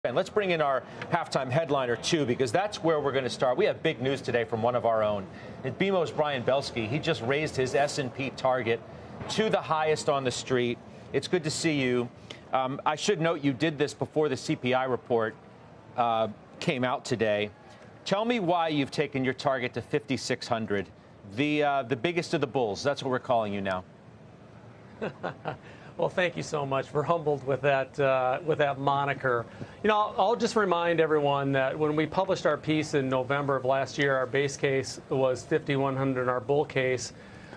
And let's bring in our halftime headliner, too, because that's where we're going to start. We have big news today from one of our own. BMO's Brian Belski. He just raised his S&P target to the highest on the street. It's good to see you. I should note you did this before the CPI report came out today. Tell me why you've taken your target to 5,600, the biggest of the bulls. That's what we're calling you now. Well, thank you so much. We're humbled with that moniker. You know, I'll just remind everyone that when we published our piece in November of last year, our base case was 5,100 and our bull case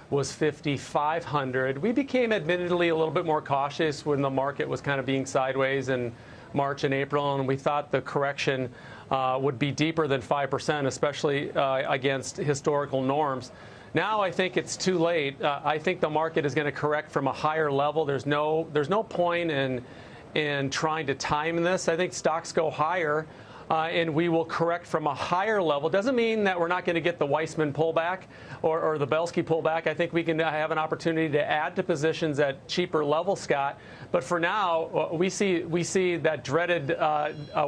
was 5,500. We became admittedly a little bit more cautious when the market was kind of being sideways in March and April, and we thought the correction would be deeper than 5%, especially against historical norms. Now I think it's too late. I think the market is going to correct from a higher level. There's no point in trying to time this. I think stocks go higher, and we will correct from a higher level. Doesn't mean that we're not going to get the Weissman pullback or the Belski pullback. I think we can have an opportunity to add to positions at cheaper levels, Scott. But for now, we see that dreaded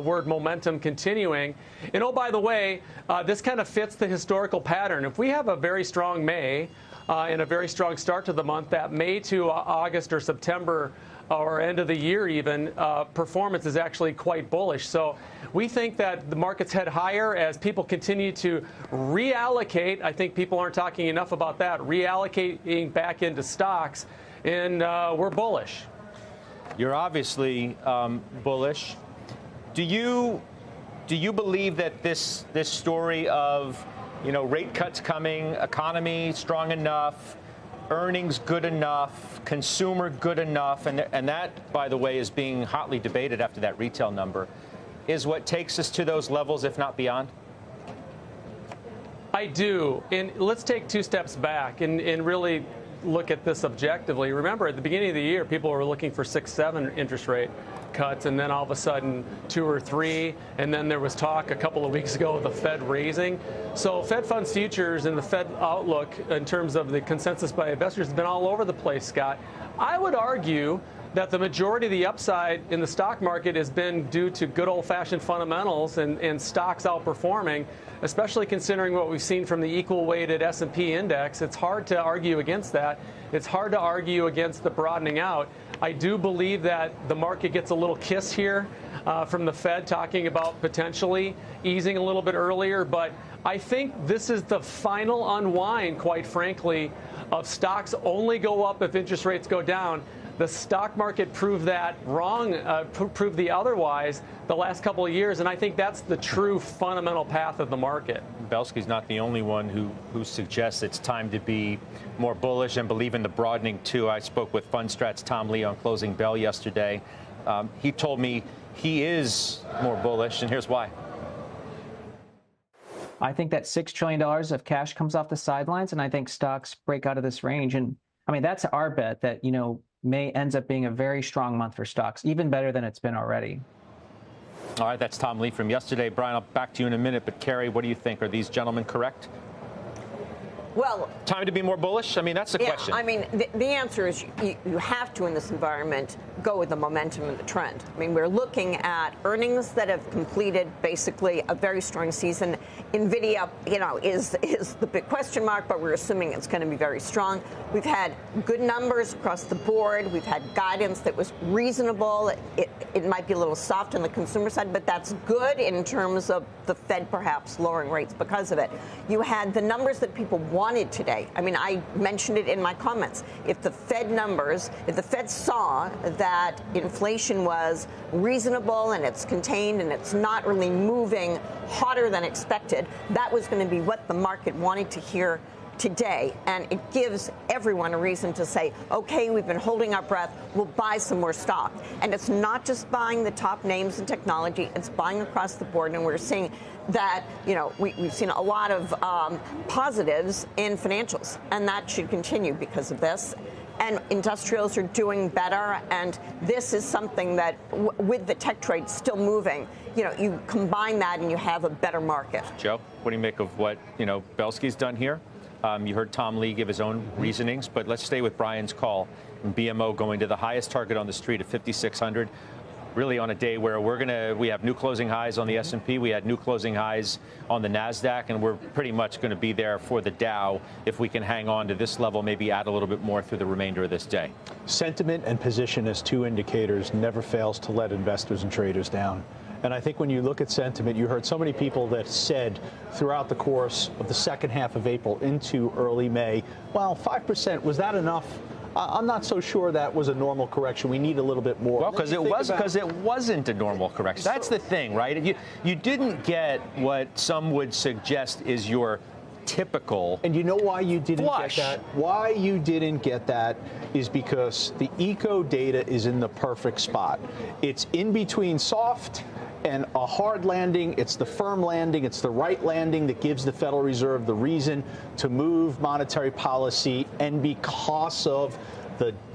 word momentum continuing. And oh, by the way, this kind of fits the historical pattern. If we have a very strong May and a very strong start to the month, that May to August or September or end of the year even, performance is actually quite bullish. So we think that the markets head higher as people continue to reallocate. I think people aren't talking enough about that, reallocating back into stocks, and we're bullish. You're obviously bullish. Do you believe that this story of, rate cuts coming, economy strong enough, earnings good enough, consumer good enough, and that, by the way, is being hotly debated after that retail number, is what takes us to those levels, if not beyond? I do. And let's take two steps back and really look at this objectively. Remember, at the beginning of the year, people were looking for 6, 7 interest rate cuts, and then all of a sudden 2 or 3, and then there was talk a couple of weeks ago of the Fed raising. So Fed funds futures and the Fed outlook in terms of the consensus by investors has been all over the place, Scott. I would argue that the majority of the upside in the stock market has been due to good old-fashioned fundamentals and stocks outperforming, especially considering what we've seen from the equal-weighted S&P index. It's hard to argue against that. It's hard to argue against the broadening out. I do believe that the market gets a little kiss here from the Fed talking about potentially easing a little bit earlier, but I think this is the final unwind, quite frankly, of stocks only go up if interest rates go down. The stock market proved that wrong, proved the otherwise the last couple of years, and I think that's the true fundamental path of the market. Belski's not the only one who suggests it's time to be more bullish and believe in the broadening, too. I spoke with Fundstrat's Tom Lee on Closing Bell yesterday. He told me he is more bullish, and here's why. I think that $6 trillion of cash comes off the sidelines, and I think stocks break out of this range. And, I mean, that's our bet that, May ends up being a very strong month for stocks, even better than it's been already. All right, that's Tom Lee from yesterday. Brian, I'll back to you in a minute, but Carrie, what do you think? Are these gentlemen correct? Well, time to be more bullish? I mean, that's the question. I mean, the answer is you have to, in this environment, go with the momentum and the trend. I mean, we're looking at earnings that have completed basically a very strong season. NVIDIA, is the big question mark, but we're assuming it's going to be very strong. We've had good numbers across the board. We've had guidance that was reasonable. It might be a little soft on the consumer side, but that's good in terms of the Fed perhaps lowering rates because of it. You had the numbers that people wanted today. I mean, I mentioned it in my comments. If the Fed saw that inflation was reasonable and it's contained and it's not really moving hotter than expected, that was going to be what the market wanted to hear today, and it gives everyone a reason to say, okay, we've been holding our breath, we'll buy some more stock. And it's not just buying the top names in technology, it's buying across the board, and we're seeing that, we've seen a lot of positives in financials, and that should continue because of this. And industrials are doing better, and this is something that, with the tech trade still moving, you combine that and you have a better market. Joe, what do you make of what, Belski's done here? You heard Tom Lee give his own reasonings, but let's stay with Brian's call. BMO going to the highest target on the street of 5,600. really on a day where we have new closing highs on the S&P, we had new closing highs on the NASDAQ, and we're pretty much going to be there for the Dow if we can hang on to this level, maybe add a little bit more through the remainder of this day. Sentiment and position as two indicators never fails to let investors and traders down. And I think when you look at sentiment, you heard so many people that said throughout the course of the second half of April into early May, well, 5%, was that enough? I'm not so sure that was a normal correction. We need a little bit more. Well, because it wasn't a normal correction. That's the thing, right? You didn't get what some would suggest is your typical. And you know why you didn't flush. get that? Why you didn't get that is because the eco data is in the perfect spot. It's in between soft and a hard landing. It's the firm landing. It's the right landing that gives the Federal Reserve the reason to move monetary policy, and because of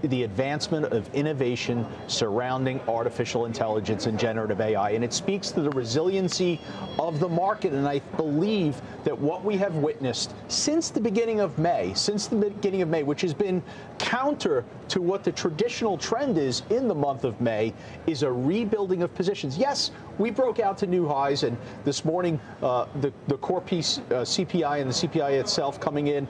the advancement of innovation surrounding artificial intelligence and generative AI. And it speaks to the resiliency of the market. And I believe that what we have witnessed since the beginning of May, which has been counter to what the traditional trend is in the month of May, is a rebuilding of positions. Yes, we broke out to new highs, and this morning the core piece CPI and the CPI itself coming in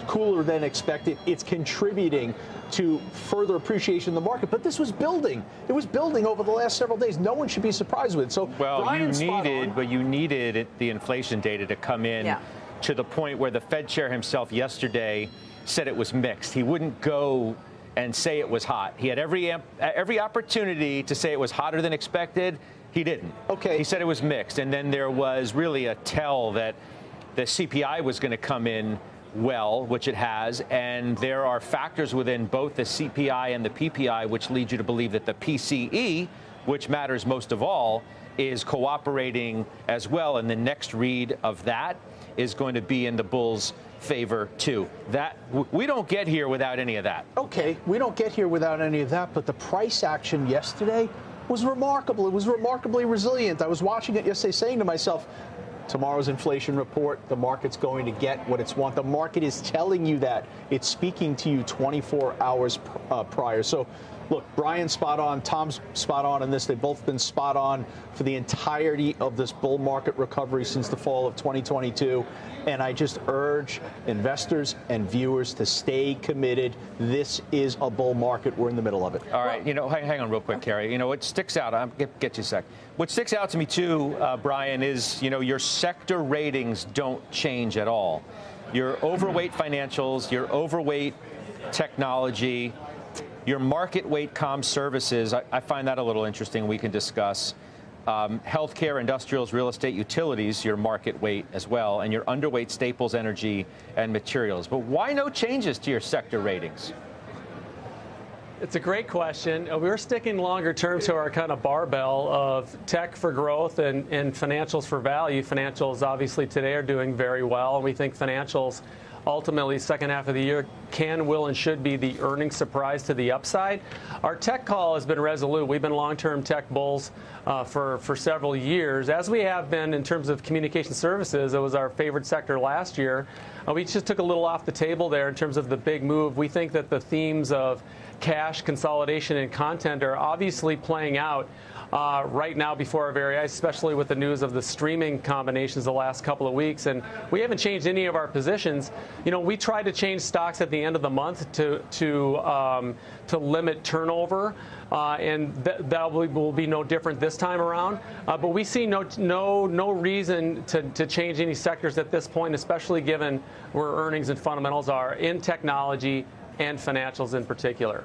cooler than expected. It's contributing to further appreciation in the market. But this was building. It was building over the last several days. No one should be surprised with it. So, well, you needed the inflation data to come in to the point where the Fed chair himself yesterday said it was mixed. He wouldn't go and say it was hot. He had every opportunity to say it was hotter than expected. He didn't. Okay. He said it was mixed. And then there was really a tell that the CPI was going to come in well, which it has, and there are factors within both the CPI and the PPI which lead you to believe that the PCE, which matters most of all, is cooperating as well, and the next read of that is going to be in the bulls' favor too. That we don't get here without any of that. Okay, we don't get here without any of that, but the price action yesterday was remarkable. It was remarkably resilient. I was watching it yesterday saying to myself, tomorrow's inflation report, the market's going to get what it's want. The market is telling you that. It's speaking to you 24 hours prior. So, look, Brian's spot on, Tom's spot on in this. They've both been spot on for the entirety of this bull market recovery since the fall of 2022. And I just urge investors and viewers to stay committed. This is a bull market. We're in the middle of it. All right. Hang on real quick, Kerry. What sticks out, I'll get you a sec. What sticks out to me, too, Brian, is, your sector ratings don't change at all. Your overweight financials, your overweight technology, your market weight comm services, I find that a little interesting. We can discuss. Healthcare, industrials, real estate, utilities, your market weight as well, and your underweight staples, energy, and materials. But why no changes to your sector ratings? It's a great question. We're sticking longer term to our kind of barbell of tech for growth and financials for value. Financials obviously today are doing very well, and we think financials ultimately second half of the year can, will, and should be the earnings surprise to the upside. Our tech call has been resolute. We've been long-term tech bulls for several years, as we have been in terms of communication services. It was our favorite sector last year. We just took a little off the table there in terms of the big move. We think that the themes of cash, consolidation, and content are obviously playing out right now before our very eyes, especially with the news of the streaming combinations the last couple of weeks. And we haven't changed any of our positions. We tried to change stocks at the end of the month to limit turnover, and that will be no different this time around. But we see no reason to change any sectors at this point, especially given where earnings and fundamentals are in technology and financials in particular.